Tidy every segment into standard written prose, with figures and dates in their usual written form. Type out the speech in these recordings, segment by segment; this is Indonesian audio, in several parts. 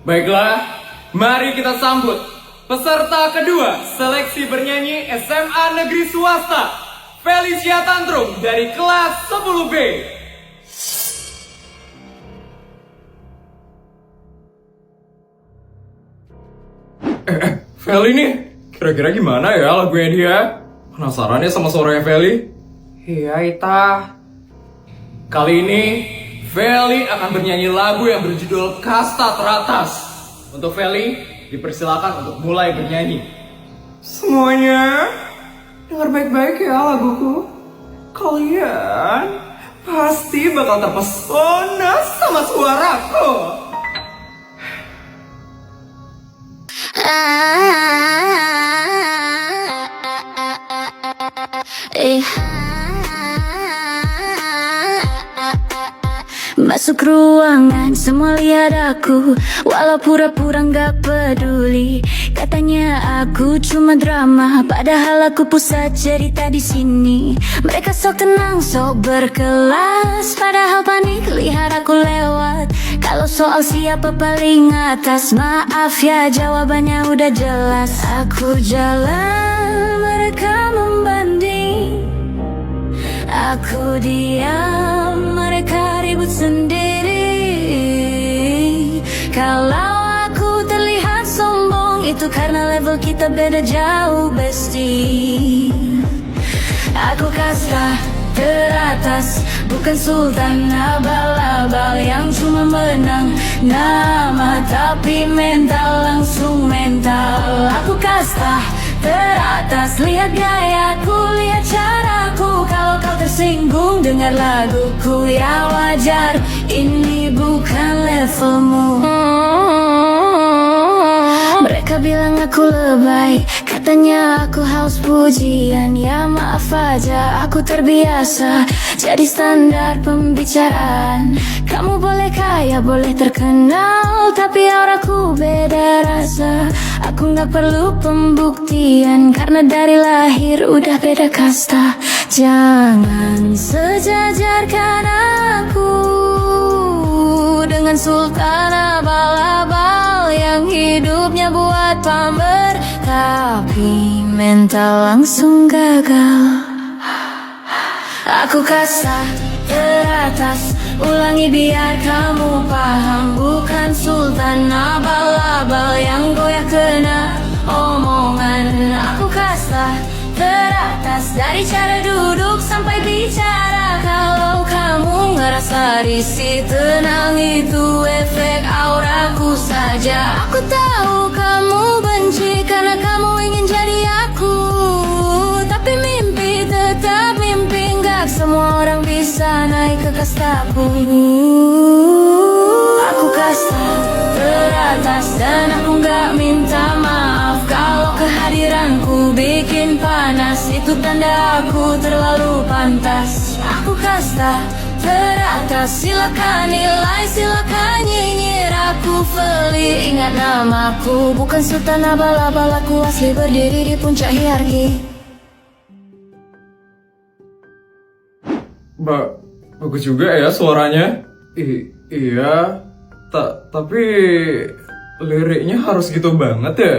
Baiklah, mari kita sambut peserta kedua seleksi bernyanyi SMA Negeri Swasta, Felicia Tantrum dari kelas 10B. Feli nih, kira-kira gimana ya lagunya dia? Penasaran ya sama suaranya Feli? Iya, Ita. Kali ini, Feli akan bernyanyi lagu yang berjudul Kasta Teratas. Untuk Feli, dipersilakan untuk mulai bernyanyi. Semuanya, dengar baik-baik ya laguku. Kalian pasti bakal terpesona sama suaraku. Masuk ruangan, semua lihat aku, walau pura-pura gak peduli. Katanya aku cuma drama, padahal aku pusat cerita di sini. Mereka sok tenang, sok berkelas, padahal panik lihat aku lewat. Kalau soal siapa paling atas, maaf ya jawabannya udah jelas. Aku jalan, mereka membanding. Aku diam, mereka ribut sendiri. Kalau aku terlihat sombong, itu karena level kita beda jauh, bestie. Aku kasta teratas, bukan sultan abal-abal yang cuma menang nama, tapi mental langsung mental. Aku kasta teratas, lihat gayaku, lihat caraku. Kalau kau tersinggung dengar laguku, ya wajar, ini bukan levelmu. Mereka bilang aku lebay, katanya aku haus pujian. Ya maaf aja, aku terbiasa jadi standar pembicaraan. Kamu boleh kaya, boleh terkenal, tapi auraku beda rasa. Aku gak perlu pembuktian, karena dari lahir udah beda kasta. Jangan sejajarkan aku dengan sultan abal-abal yang hidupnya buat pamer, tapi mental langsung gagal. Aku kasta teratas, ulangi biar kamu paham. Bukan sultan abal-abal yang goyah kena omongan. Aku kasta teratas, dari cara duduk sampai bicara. Kalau kamu ngerasa risih, tenang, itu efek auraku saja. Aku tahu kamu benci karena kamu ingin jadi aku, tapi mimpi tetap mimpi. Gak semua orang bisa naik ke kastaku. Aku kasta teratas, dan aku gak minta maaf kalau kehadiranku bikin panas. Itu tanda aku terlalu pantas. Aku kasta teratas, silakan nilai, silakan nyinyir. Aku Feli, ingat namaku, bukan sultan abal-abal. Aku asli berdiri di puncak hierarki. Bagus juga ya suaranya. Iya, tapi liriknya harus gitu banget ya?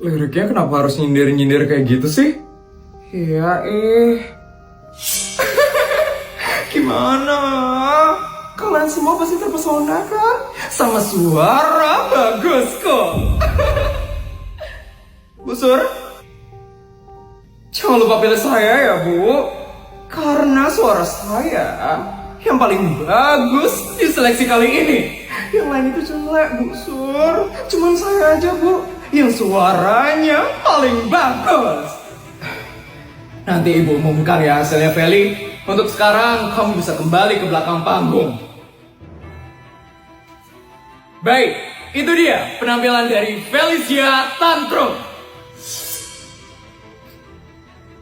Liriknya kenapa harus nyindir-nyindir kayak gitu sih? Iya, gimana? Kalian semua pasti terpesona kan? Sama suara bagusku. Bu Sur, jangan lupa pilih saya ya, Bu. Karena suara saya yang paling bagus di seleksi kali ini. Yang lain itu jelek, Bu Sur. Cuman saya aja, Bu, yang suaranya paling bagus. Nanti Ibu umumkan ya hasilnya, Feli. Untuk sekarang, kamu bisa kembali ke belakang panggung. Baik, itu dia penampilan dari Felicia Tantrum.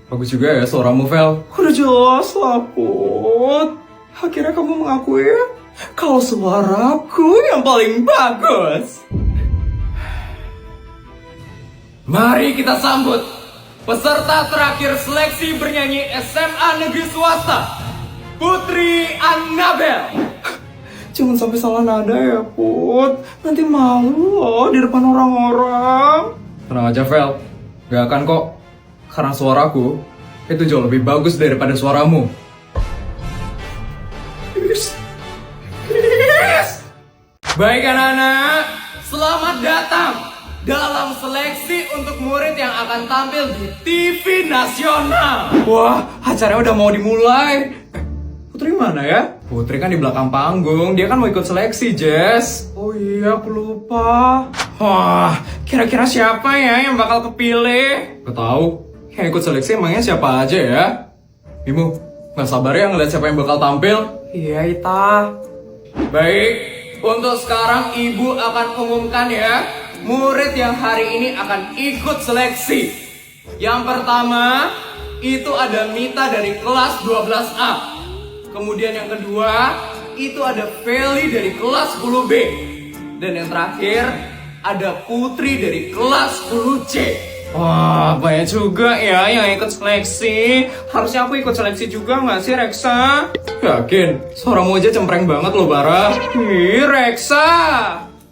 Bagus juga ya suaramu, Fel. Udah jelas lah, Put. Akhirnya kamu mengakui kalau suaraku yang paling bagus. Mari kita sambut peserta terakhir seleksi bernyanyi SMA Negeri Swasta, Putri Annabel. jangan sampai salah nada ya, Put. Nanti malu loh di depan orang-orang. Tenang aja, Vel. Gak akan kok. Karena suaraku itu jauh lebih bagus daripada suaramu. Baik anak-anak, selamat datang dalam seleksi untuk murid yang akan tampil di TV nasional. Wah, acaranya udah mau dimulai. Putri mana ya? Putri kan di belakang panggung, dia kan mau ikut seleksi, Jess. Oh iya, aku lupa. Wah, kira-kira siapa ya yang bakal kepilih? Gak tahu. Yang ikut seleksi emangnya siapa aja ya? Bimo, gak sabar ya ngeliat siapa yang bakal tampil? Iya, Ita. Baik, untuk sekarang ibu akan umumkan ya, murid yang hari ini akan ikut seleksi. Yang pertama, itu ada Mita dari kelas 12A. Kemudian yang kedua, itu ada Feli dari kelas 10B. Dan yang terakhir, ada Putri dari kelas 10C. Wah, banyak juga ya yang ikut seleksi. Harusnya aku ikut seleksi juga gak sih, Reksa? Yakin? Suaramu aja cempreng banget loh, Bara. Ih, Reksa!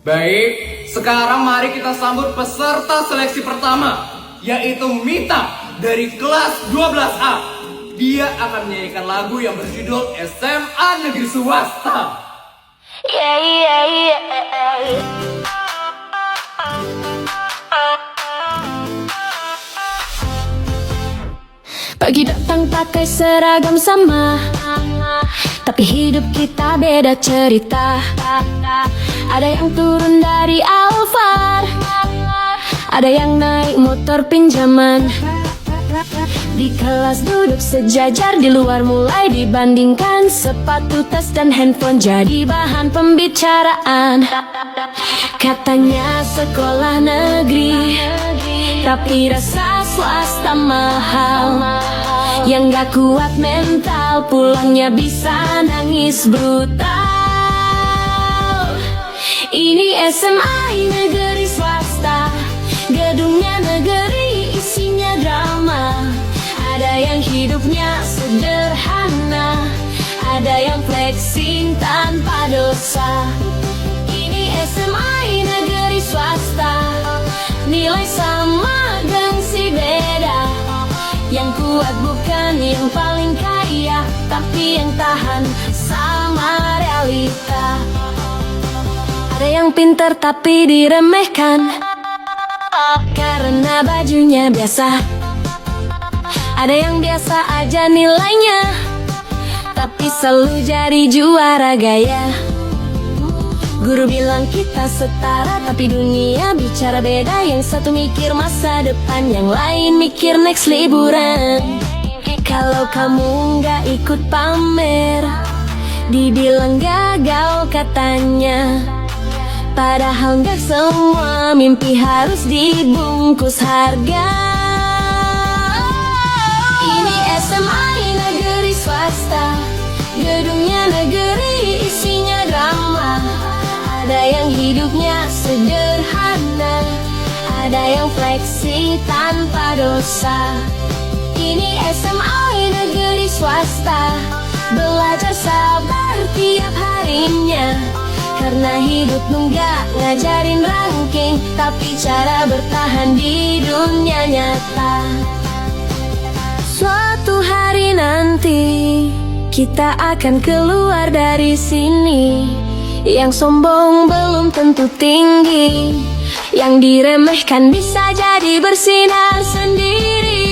Baik, sekarang mari kita sambut peserta seleksi pertama, yaitu Mita dari kelas 12A. Dia akan menyanyikan lagu yang berjudul SMA Negeri Swasta. Pagi datang pakai seragam sama, tapi hidup kita beda cerita. Ada yang turun dari Alphard, ada yang naik motor pinjaman. Di kelas duduk sejajar, di luar mulai dibandingkan. Sepatu, tas, dan handphone jadi bahan pembicaraan. Katanya sekolah negeri, tapi rasa swasta mahal. Yang gak kuat mental, pulangnya bisa nangis brutal. Ini SMA negeri swasta, gedungnya negeri, isinya drama. Ada yang hidupnya sederhana, ada yang flexing tanpa dosa. Ini SMA negeri swasta, nilai sama gengsi beda. Yang kuat bukan yang paling kaya, tapi yang tahan sama realita. Ada yang pintar tapi diremehkan karena bajunya biasa. Ada yang biasa aja nilainya, tapi selalu jadi juara gaya. Guru bilang kita setara, tapi dunia bicara beda. Yang satu mikir masa depan, yang lain mikir next liburan. Kalau kamu nggak ikut pamer, dibilang gagal katanya. Padahal nggak semua mimpi harus dibungkus harga. Ini SMA negeri swasta, gedungnya negeri, isinya drama. Ada yang hidupnya sederhana, ada yang flexing tanpa dosa. Ini SMA negeri swasta, belajar sabar tiap harinya. Karena hidup nggak ngajarin ranking, tapi cara bertahan di dunia nyata. Suatu hari nanti kita akan keluar dari sini. Yang sombong belum tentu tinggi, yang diremehkan bisa jadi bersinar sendiri.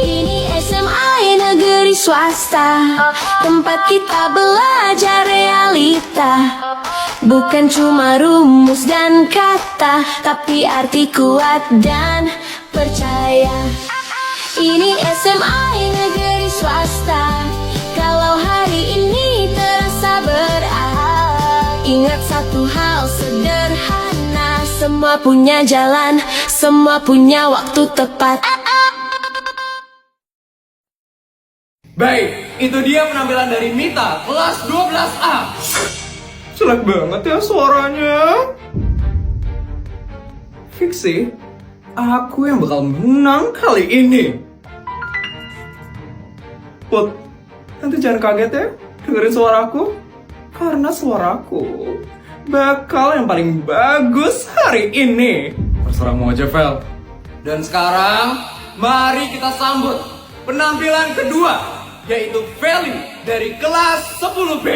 Ini SMA negeri swasta, tempat kita belajar realita. Bukan cuma rumus dan kata, tapi arti kuat dan percaya. Ini SMA negeri swasta, kalau hari ini terasa berat, ingat satu hal sederhana. Semua punya jalan, semua punya waktu tepat. Baik, itu dia penampilan dari Mita, kelas 12A. Jelek banget ya suaranya. Fix sih, aku yang bakal menang kali ini. Put, nanti jangan kaget ya dengerin suaraku. Karena suaraku bakal yang paling bagus hari ini. Terserah mau aja, Vel. Dan sekarang, mari kita sambut penampilan kedua, yaitu Feli dari kelas 10B.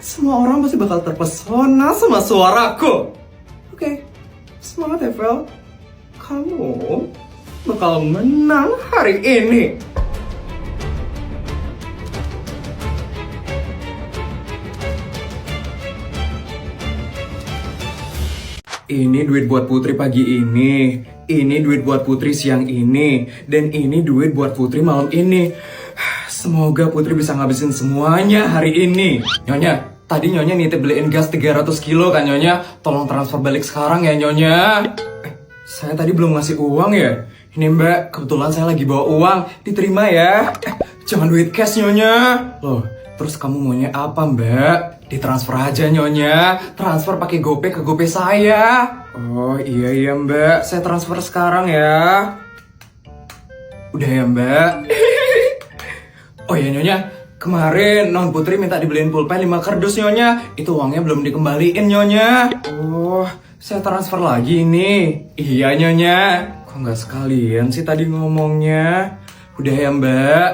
Semua orang pasti bakal terpesona sama suaraku. Oke, semangat ya, Vel. Kamu bakal menang hari ini. Ini duit buat Putri pagi ini duit buat Putri siang ini, dan ini duit buat Putri malam ini. Semoga Putri bisa ngabisin semuanya hari ini. Nyonya, tadi Nyonya nitip beliin gas 300 kilo kan Nyonya? Tolong transfer balik sekarang ya Nyonya. Saya tadi belum ngasih uang ya? Ini Mbak, kebetulan saya lagi bawa uang, diterima ya. Jangan duit cash Nyonya. Loh, terus kamu maunya apa Mbak? Ditransfer aja Nyonya, transfer pakai GoPay ke GoPay saya. Oh iya Mbak, saya transfer sekarang ya. Udah ya Mbak. Oh iya Nyonya, kemarin Non Putri minta dibeliin pulpen 5 kardus Nyonya. Itu uangnya belum dikembaliin Nyonya. Oh, saya transfer lagi nih. Iya Nyonya. Kok nggak sekalian sih tadi ngomongnya? Udah ya Mbak.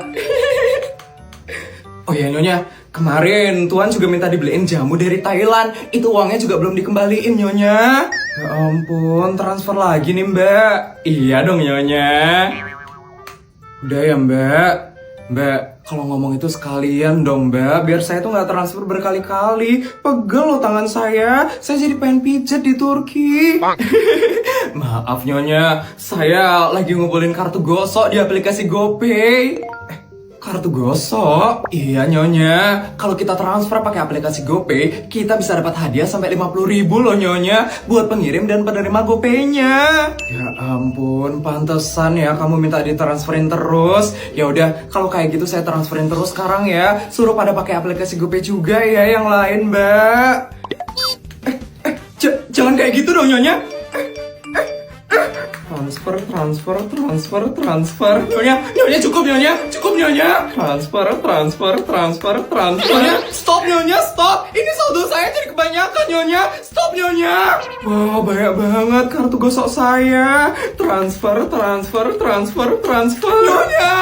Oh iya Nyonya, kemarin Tuan juga minta dibeliin jamu dari Thailand. Itu uangnya juga belum dikembaliin Nyonya. Ya ampun, transfer lagi nih Mbak. Iya dong Nyonya. Udah ya Mbak. Mbak, kalau ngomong itu sekalian dong Mbak, biar saya tuh nggak transfer berkali-kali. Pegel loh tangan saya jadi pengen pijet di Turki. Maaf Nyonya, saya lagi ngumpulin kartu gosok di aplikasi GoPay. Kartu gosok? Iya Nyonya, kalau kita transfer pakai aplikasi GoPay, kita bisa dapat hadiah sampai 50.000 loh Nyonya, buat pengirim dan penerima GoPay-nya. Ya ampun, pantesan ya kamu minta ditransferin terus. Ya udah, kalau kayak gitu saya transferin terus sekarang ya. Suruh pada pakai aplikasi GoPay juga ya yang lain, Mbak. Jangan kayak gitu dong Nyonya. Transfer. Nyonya cukup Nyonya. Transfer. Nyonya, stop. Ini saldo saya jadi kebanyakan Nyonya. Stop Nyonya. Wow, banyak banget kartu gosok saya. Transfer. Nyonya.